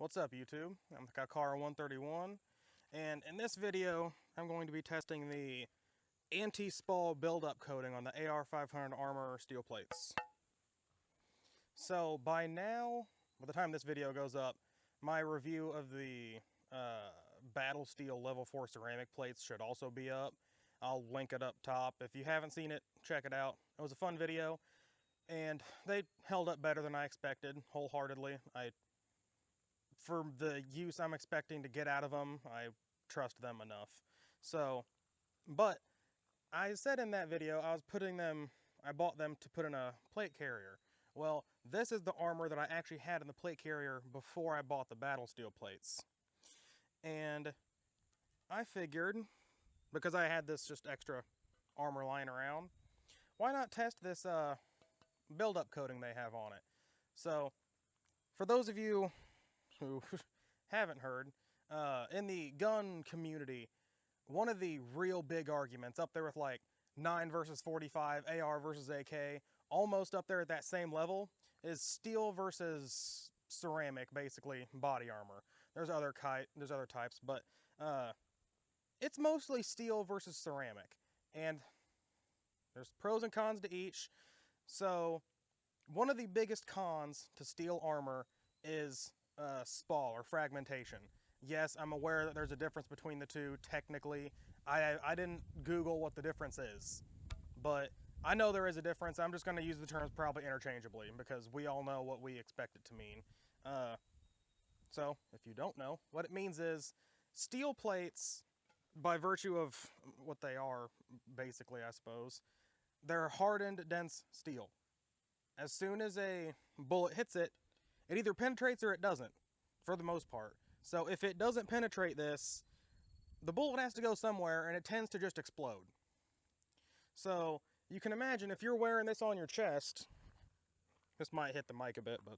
What's up, YouTube? I'm Kakara131, and in this video I'm going to be testing the anti-Spall build-up coating on the AR500 Armor steel plates. So by now, by the time this video goes up, my review of the Battle Steel Level 4 ceramic plates should also be up. I'll link it up top. If you haven't seen it, check it out. It was a fun video, and they held up better than I expected, wholeheartedly. For the use I'm expecting to get out of them, I trust them enough. So, but I said in that video I bought them to put in a plate carrier. Well, this is the armor that I actually had in the plate carrier before I bought the Battle Steel plates. And I figured, because I had this just extra armor lying around, why not test this build-up coating they have on it? So, for those of you who haven't heard, in the gun community, one of the real big arguments, up there with like 9 versus 45, AR versus AK, almost up there at that same level, is steel versus ceramic, basically body armor. There's other types, but it's mostly steel versus ceramic, and there's pros and cons to each. So one of the biggest cons to steel armor is Spall, or fragmentation. Yes, I'm aware that there's a difference between the two technically. I didn't Google what the difference is, but I know there is a difference. I'm just going to use the terms probably interchangeably because we all know what we expect it to mean. So if you don't know, what it means is steel plates, by virtue of what they are, basically, I suppose, they're hardened, dense steel. As soon as a bullet hits it, it either penetrates or it doesn't, for the most part. So if it doesn't penetrate this, the bullet has to go somewhere, and it tends to just explode. So you can imagine if you're wearing this on your chest, this might hit the mic a bit, but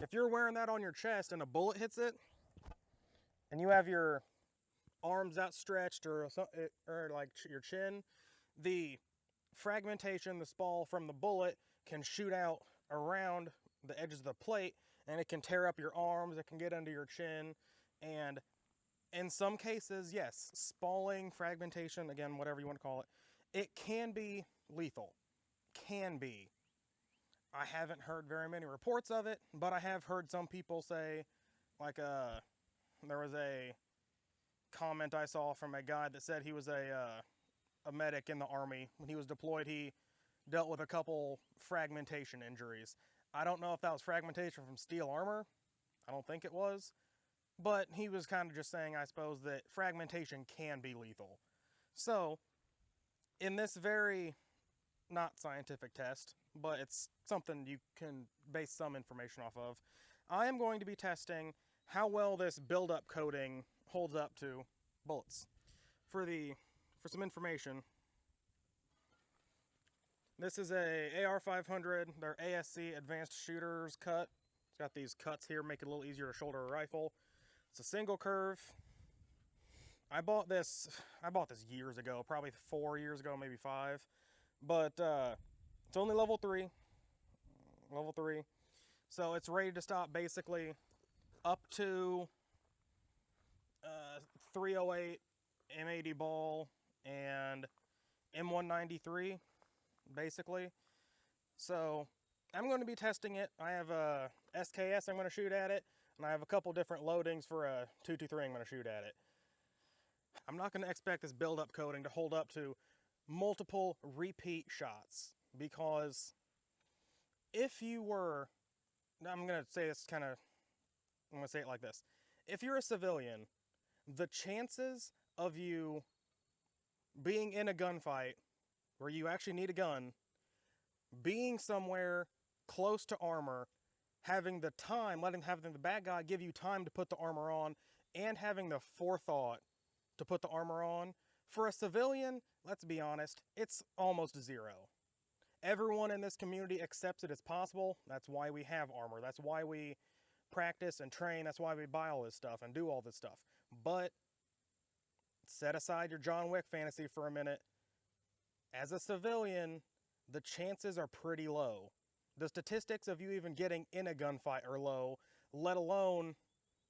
if you're wearing that on your chest and a bullet hits it, and you have your arms outstretched or like your chin, the fragmentation, the spall from the bullet can shoot out around the edges of the plate, and it can tear up your arms, it can get under your chin, and in some cases, yes, spalling, fragmentation, again, whatever you want to call it, it can be lethal. Can be. I haven't heard very many reports of it, but I have heard some people say, like, there was a comment I saw from a guy that said he was a medic in the Army. When he was deployed, he dealt with a couple fragmentation injuries. I don't know if that was fragmentation from steel armor. I don't think it was. But he was kind of just saying, I suppose, that fragmentation can be lethal. So, in this very not scientific test, but it's something you can base some information off of, I am going to be testing how well this build-up coating holds up to bullets. For some information, this is a AR500, their ASC Advanced Shooters cut. It's got these cuts here, make it a little easier to shoulder a rifle. It's a single curve. I bought this years ago, probably 4 years ago, maybe 5. But it's only level 3. Level 3. So it's rated to stop basically up to 308, M80 ball, and M193, basically. So I'm going to be testing it. I have a SKS I'm going to shoot at it, and I have a couple different loadings for a 223 I'm going to shoot at it. I'm not going to expect this build-up coating to hold up to multiple repeat shots, because if you were, I'm going to say it like this. If you're a civilian, the chances of you being in a gunfight where you actually need a gun, being somewhere close to armor, having the time, having the bad guy give you time to put the armor on, and having the forethought to put the armor on, for a civilian, let's be honest, it's almost zero. Everyone in this community accepts it as possible. That's why we have armor. That's why we practice and train. That's why we buy all this stuff and do all this stuff. But set aside your John Wick fantasy for a minute. As a civilian, the chances are pretty low the statistics of you even getting in a gunfight are low, let alone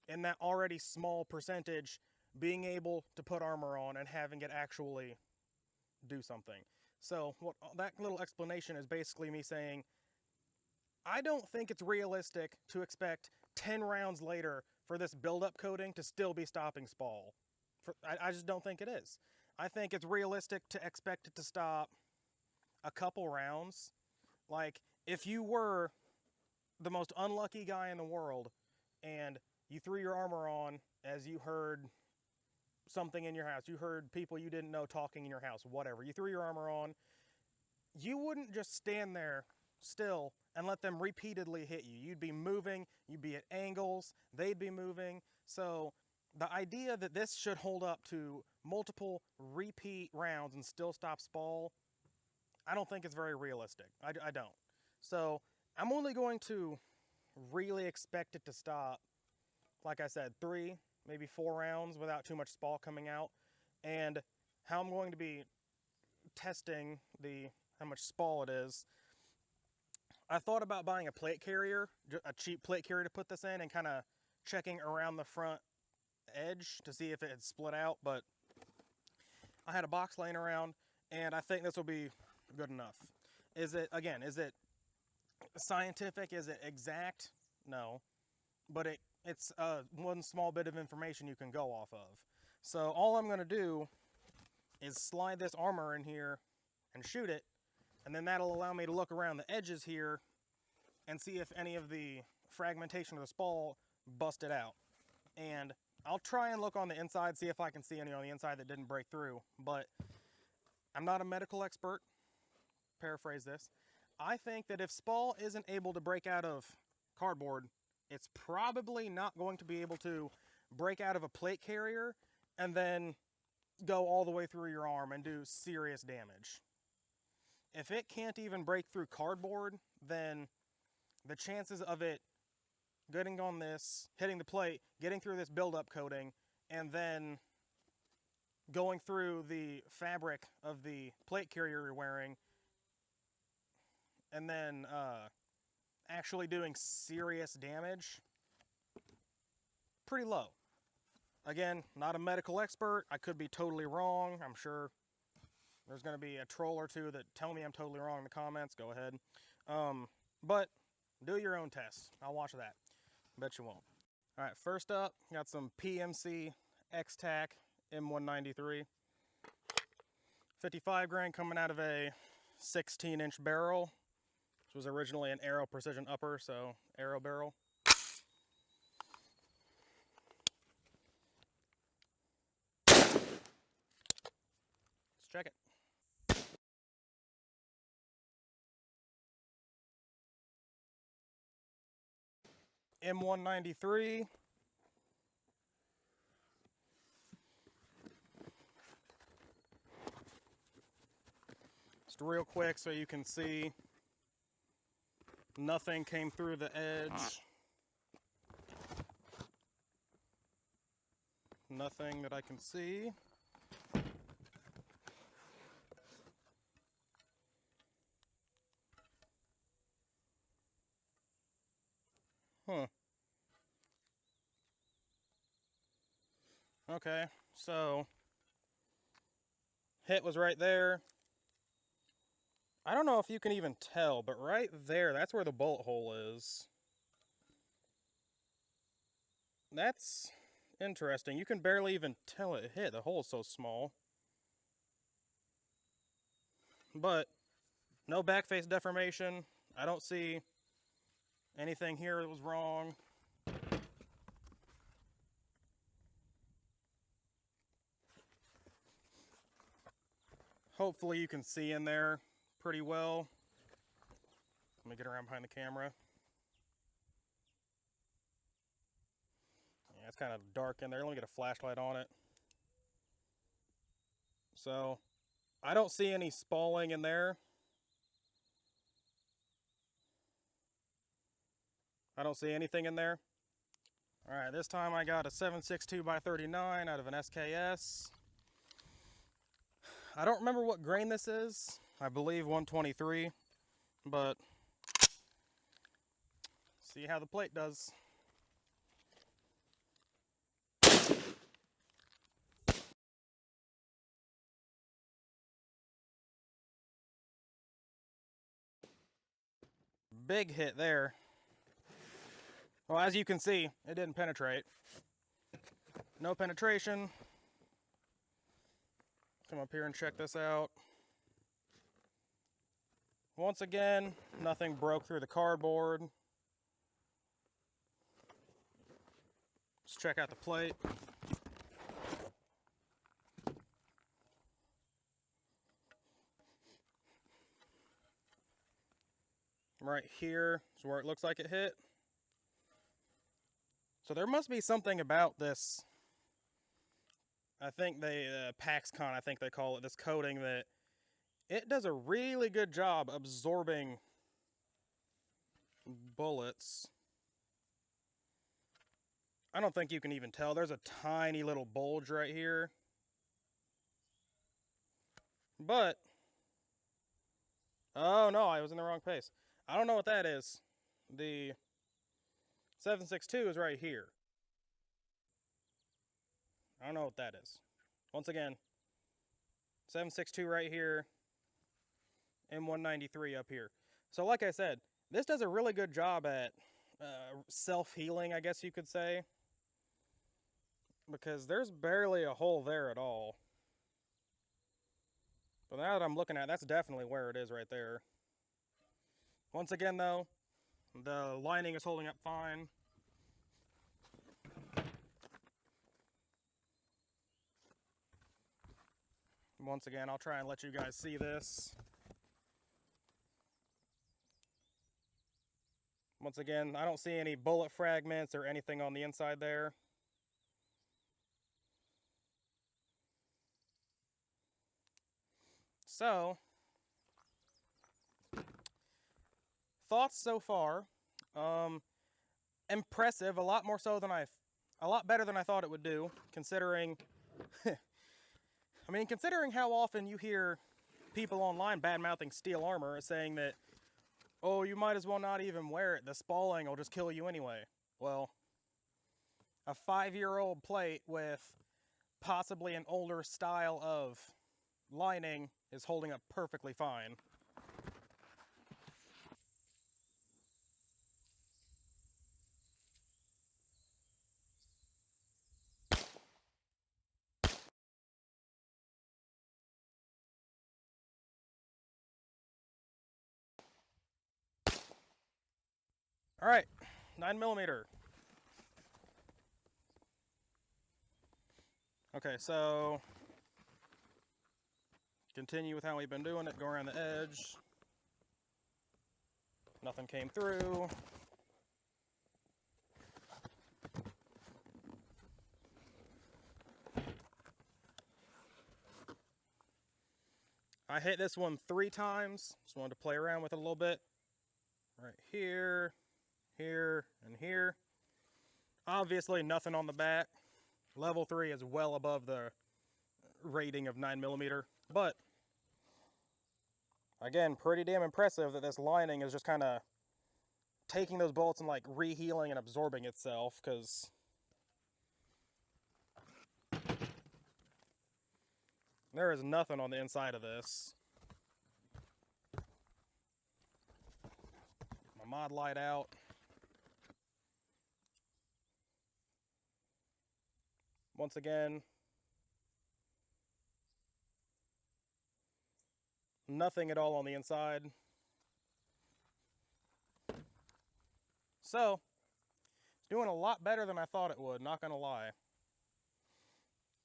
in that already small percentage being able to put armor on and having it actually do something. So what that little explanation is basically me saying, I don't think it's realistic to expect 10 rounds later for this build-up coating to still be stopping Spall. I just don't think it is. I think it's realistic to expect it to stop a couple rounds. Like, if you were the most unlucky guy in the world and you threw your armor on as you heard something in your house, you heard people you didn't know talking in your house, whatever, you threw your armor on, you wouldn't just stand there still and let them repeatedly hit you. You'd be moving, you'd be at angles, they'd be moving. So the idea that this should hold up to multiple repeat rounds and still stop Spall, I don't think it's very realistic. I don't. So I'm only going to really expect it to stop, like I said, 3, maybe 4 rounds without too much Spall coming out. And how I'm going to be testing how much Spall it is, I thought about buying a plate carrier, a cheap plate carrier to put this in, and kind of checking around the front edge to see if it had split out, but I had a box laying around, and I think this will be good enough. Is it scientific? Is it exact? No, but it's one small bit of information you can go off of. So all I'm going to do is slide this armor in here and shoot it, and then that'll allow me to look around the edges here and see if any of the fragmentation of the Spall busted out. And I'll try and look on the inside, see if I can see any on the inside that didn't break through, but I'm not a medical expert. Paraphrase this. I think that if Spall isn't able to break out of cardboard, it's probably not going to be able to break out of a plate carrier and then go all the way through your arm and do serious damage. If it can't even break through cardboard, then the chances of it getting on this, hitting the plate, getting through this build-up coating, and then going through the fabric of the plate carrier you're wearing, and then actually doing serious damage, pretty low. Again, not a medical expert. I could be totally wrong. I'm sure there's going to be a troll or two that tell me I'm totally wrong in the comments. Go ahead. But do your own tests. I'll watch that. Bet you won't. All right, first up, got some PMC X-Tac M193. 55 grain coming out of a 16-inch barrel, which was originally an Aero Precision upper, so Aero barrel. Let's check it. M193. Just real quick so you can see nothing came through the edge. Nothing that I can see. Huh. Okay, so hit was right there. I don't know if you can even tell, but right there, that's where the bullet hole is. That's interesting. You can barely even tell it hit. The hole is so small. But no backface deformation. I don't see anything here that was wrong. Hopefully you can see in there pretty well. Let me get around behind the camera. Yeah, it's kind of dark in there. Let me get a flashlight on it. So, I don't see any spalling in there. I don't see anything in there. Alright, this time I got a 7.62x39 out of an SKS. I don't remember what grain this is. I believe 123, but See how the plate does. Big hit there. Well, as you can see, it didn't penetrate. No penetration. Come up here and check this out. Once again, nothing broke through the cardboard. Let's check out the plate. Right here is where it looks like it hit. So there must be something about this. I think PaxCon, I think they call it, this coating, that it does a really good job absorbing bullets. I don't think you can even tell. There's a tiny little bulge right here. But, oh no, I was in the wrong place. I don't know what that is. The 7.62 is right here. I don't know what that is. Once again, 7.62 right here, M193 up here. So like I said, this does a really good job at self-healing, I guess you could say. Because there's barely a hole there at all. But now that I'm looking at it, that's definitely where it is right there. Once again though, the lining is holding up fine. Once again, I'll try and let you guys see this. Once again, I don't see any bullet fragments or anything on the inside there. So, thoughts so far, impressive, a lot more so than a lot better than I thought it would do, considering, I mean, considering how often you hear people online bad-mouthing steel armor, saying that, oh, you might as well not even wear it, the spalling will just kill you anyway. Well, a 5-year-old plate with possibly an older style of lining is holding up perfectly fine. All right, 9mm. Okay, so continue with how we've been doing it. Go around the edge. Nothing came through. I hit this one 3 times. Just wanted to play around with it a little bit. Right here, here, and here. Obviously nothing on the back. Level 3 is well above the rating of 9mm, but again, pretty damn impressive that this lining is just kind of taking those bullets and like rehealing and absorbing itself, because there is nothing on the inside of this. My mod light out. Once again, nothing at all on the inside. So, it's doing a lot better than I thought it would, not gonna lie.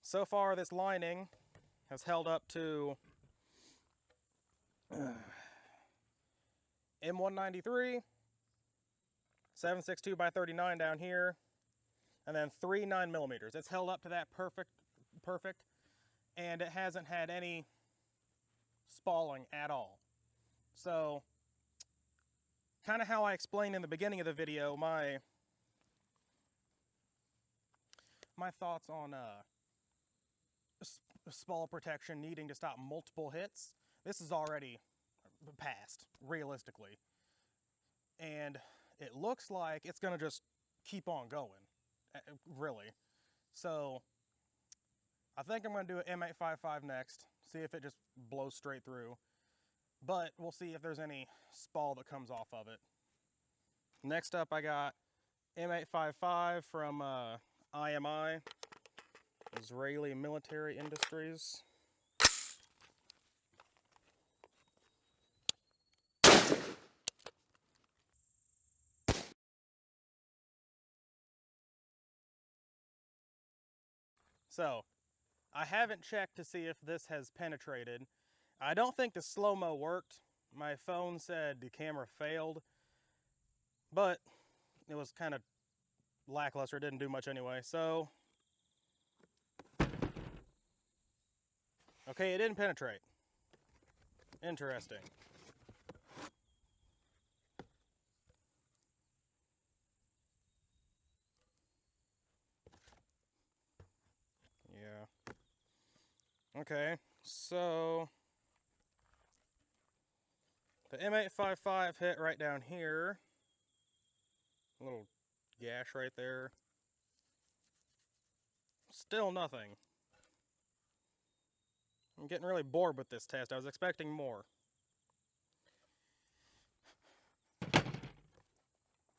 So far, this lining has held up to M193, 7.62 by 39 down here, and then 3 9mm. It's held up to that perfect, and it hasn't had any spalling at all. So, kind of how I explained in the beginning of the video, my thoughts on Spall protection needing to stop multiple hits. This is already passed, realistically. And it looks like it's gonna just keep on going, really. So I think I'm gonna do an M855 next, see if it just blows straight through. But we'll see if there's any spall that comes off of it. Next up, I got M855 from IMI, Israeli Military Industries. So, I haven't checked to see if this has penetrated. I don't think the slow-mo worked. My phone said the camera failed, but it was kind of lackluster. It didn't do much anyway, so. Okay, it didn't penetrate. Interesting. Yeah. Okay, so the M855 hit right down here. A little gash right there. Still nothing. I'm getting really bored with this test. I was expecting more.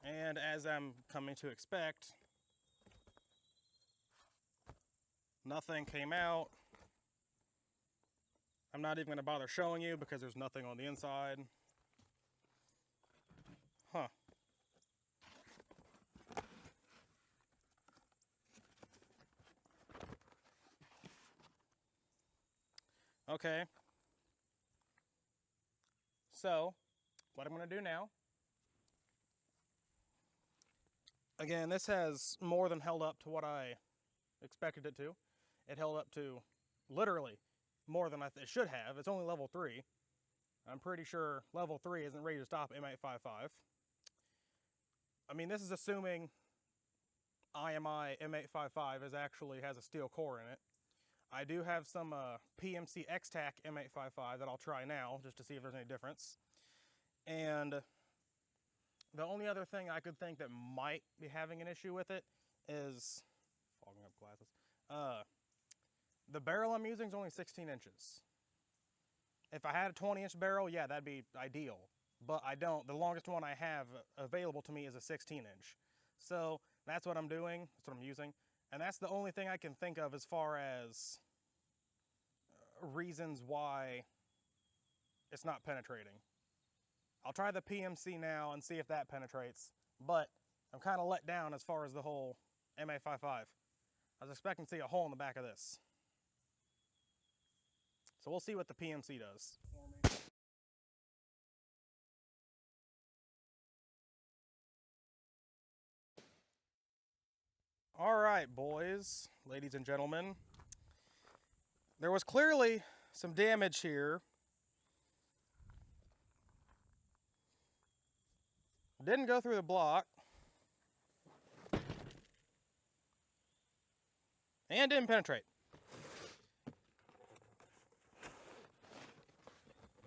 And as I'm coming to expect, nothing came out. I'm not even going to bother showing you because there's nothing on the inside. Huh. Okay. So, what I'm going to do now, again, this has more than held up to what I expected it to. It held up to literally more than it should have. It's only level 3. I'm pretty sure level 3 isn't ready to stop M855. I mean, this is assuming IMI M855 actually has a steel core in it. I do have some PMC X-Tac M855 that I'll try now just to see if there's any difference. And the only other thing I could think that might be having an issue with it is, fogging up glasses, the barrel I'm using is only 16 inches. If I had a 20-inch barrel, yeah, that'd be ideal. But I don't. The longest one I have available to me is a 16-inch. So that's what I'm doing. That's what I'm using. And that's the only thing I can think of as far as reasons why it's not penetrating. I'll try the PMC now and see if that penetrates. But I'm kind of let down as far as the whole M855. I was expecting to see a hole in the back of this. So we'll see what the PMC does for me. All right, boys, ladies and gentlemen. There was clearly some damage here. Didn't go through the block. And didn't penetrate.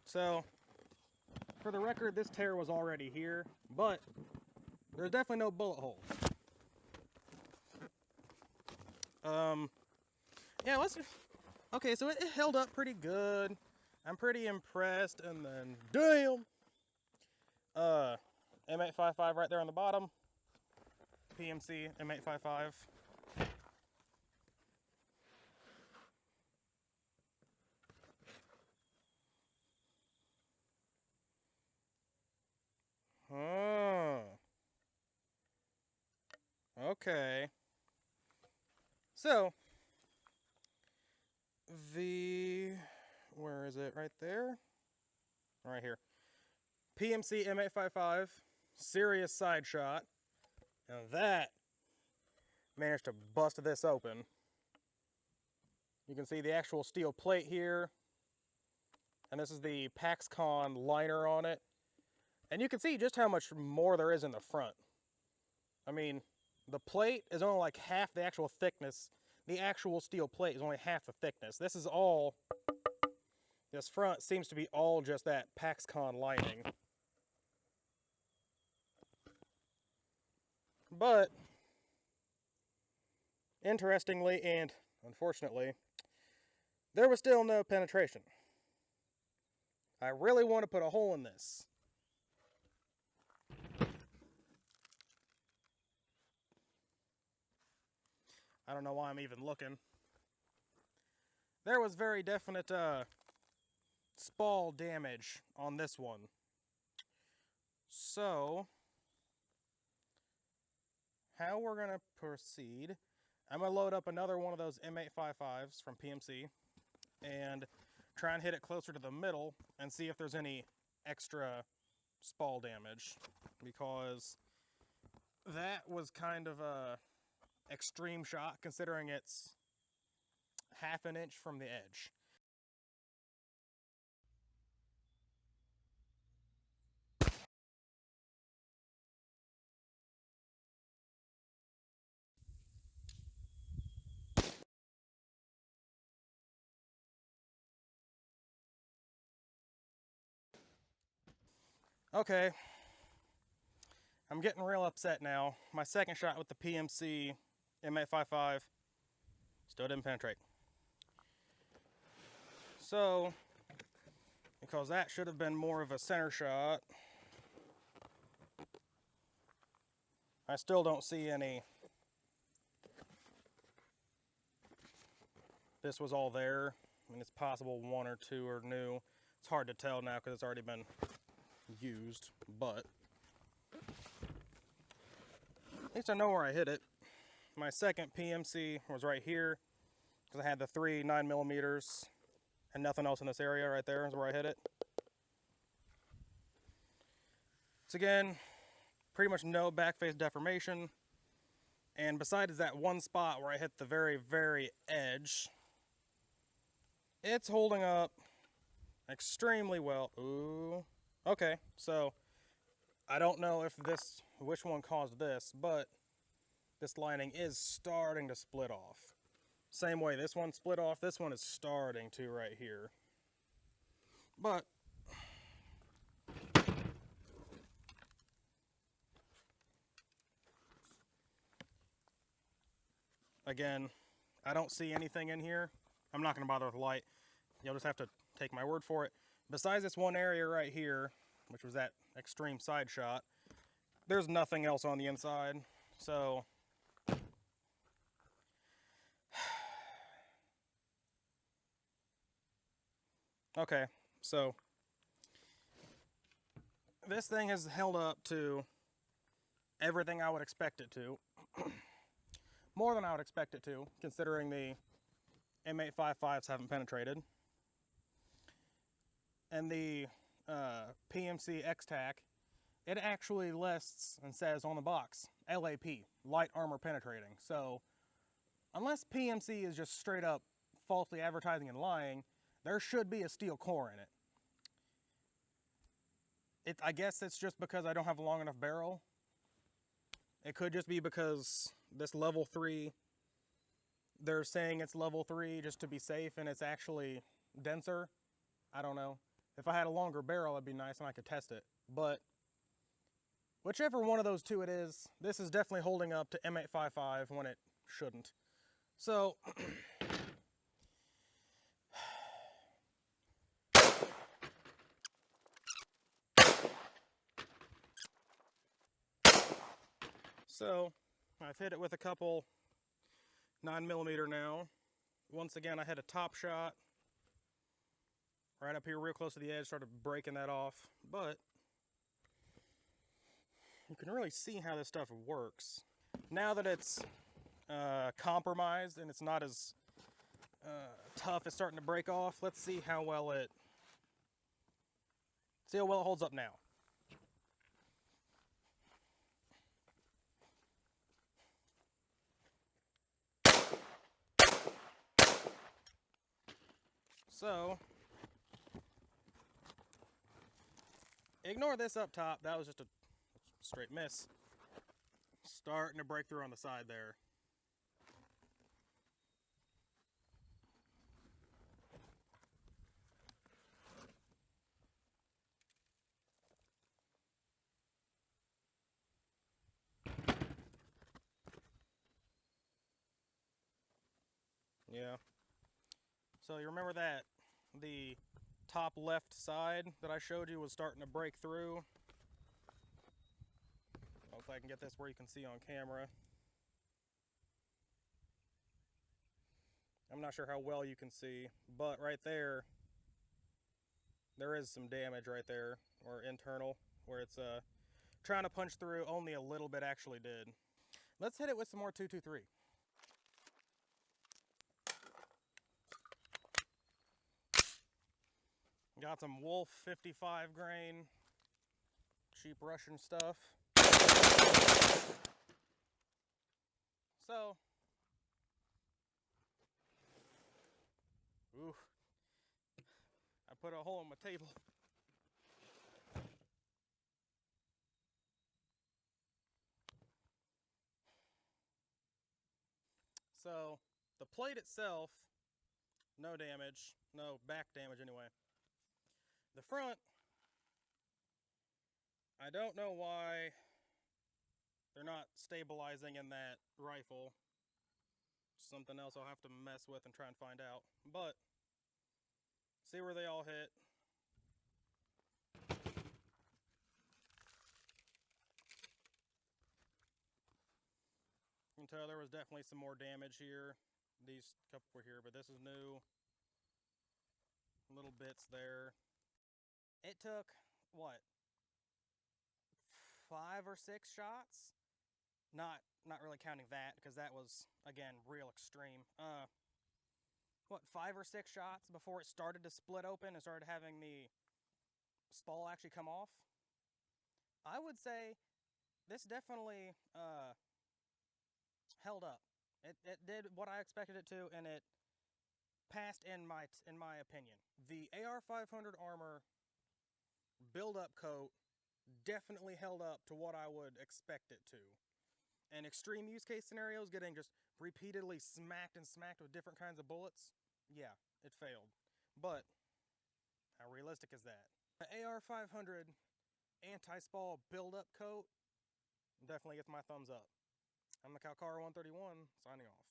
So, for the record, this tear was already here, but there's definitely no bullet holes. Yeah, okay, so it held up pretty good. I'm pretty impressed, and then, damn! M855 right there on the bottom. PMC M855. Oh. Okay. So, where is it? Right there? Right here. PMC M855, serious side shot. Now that managed to bust this open. You can see the actual steel plate here. And this is the PaxCon liner on it. And you can see just how much more there is in the front. I mean, the plate is only like half the actual thickness. The actual steel plate is only half the thickness. This front seems to be all just that PaxCon lining. But interestingly and unfortunately, there was still no penetration. I really want to put a hole in this. I don't know why I'm even looking. There was very definite Spall damage on this one. So, how we're going to proceed, I'm going to load up another one of those M855s from PMC and try and hit it closer to the middle and see if there's any extra Spall damage, because that was kind of a extreme shot considering it's half an inch from the edge. Okay, I'm getting real upset now. My second shot with the PMC M855 still didn't penetrate. So, because that should have been more of a center shot, I still don't see any. This was all there. I mean, it's possible one or two are new. It's hard to tell now because it's already been used, but at least I know where I hit it. My second PMC was right here because I had the 3 9mm and nothing else in this area. Right there is where I hit it. It's again pretty much no backface deformation, and besides that one spot where I hit the very, very edge, it's holding up extremely well. Ooh, okay, so I don't know if which one caused this, but this lining is starting to split off. Same way this one split off, this one is starting to right here. But again, I don't see anything in here. I'm not going to bother with light. You'll just have to take my word for it. Besides this one area right here, which was that extreme side shot, there's nothing else on the inside. So okay, so this thing has held up to everything I would expect it to. More than I would expect it to, considering the M855s haven't penetrated. And the PMC X-Tac, it actually lists and says on the box, LAP, light armor penetrating. So unless PMC is just straight up falsely advertising and lying, there should be a steel core in it. I guess it's just because I don't have a long enough barrel. It could just be because this level 3, they're saying it's level 3 just to be safe and it's actually denser. I don't know. If I had a longer barrel, it'd be nice and I could test it. But whichever one of those two it is, this is definitely holding up to M855 when it shouldn't. So I've hit it with a couple 9mm now. Once again, I had a top shot right up here real close to the edge, started breaking that off, but you can really see how this stuff works. Now that it's compromised and it's not as tough, it's starting to break off. Let's see how well it holds up now. So, ignore this up top. That was just a straight miss. Starting to break through on the side there. Yeah. So you remember that the top left side that I showed you was starting to break through? Hopefully I can get this where you can see on camera. I'm not sure how well you can see, but right there is some damage right there, or internal, where it's trying to punch through. Only a little bit actually did. Let's hit it with some more 223. Got some Wolf 55 grain, cheap Russian stuff. So, ooh, I put a hole in my table. So, the plate itself, no damage, no back damage anyway. The front, I don't know why they're not stabilizing in that rifle. Something else I'll have to mess with and try and find out. But, see where they all hit. You can tell there was definitely some more damage here. These couple were here, but this is new. Little bits there. It took, what, 5 or 6 shots? Not really counting that, because that was, again, real extreme. What, 5 or 6 shots before it started to split open and started having the Spall actually come off? I would say this definitely held up. It did what I expected it to, and it passed in my opinion. The AR500 Armor build-up coat definitely held up to what I would expect it to. In extreme use case scenarios, getting just repeatedly smacked and smacked with different kinds of bullets, yeah, it failed. But how realistic is that? The AR500 anti-Spall build-up coat definitely gets my thumbs up. I'm the Calcar 131, signing off.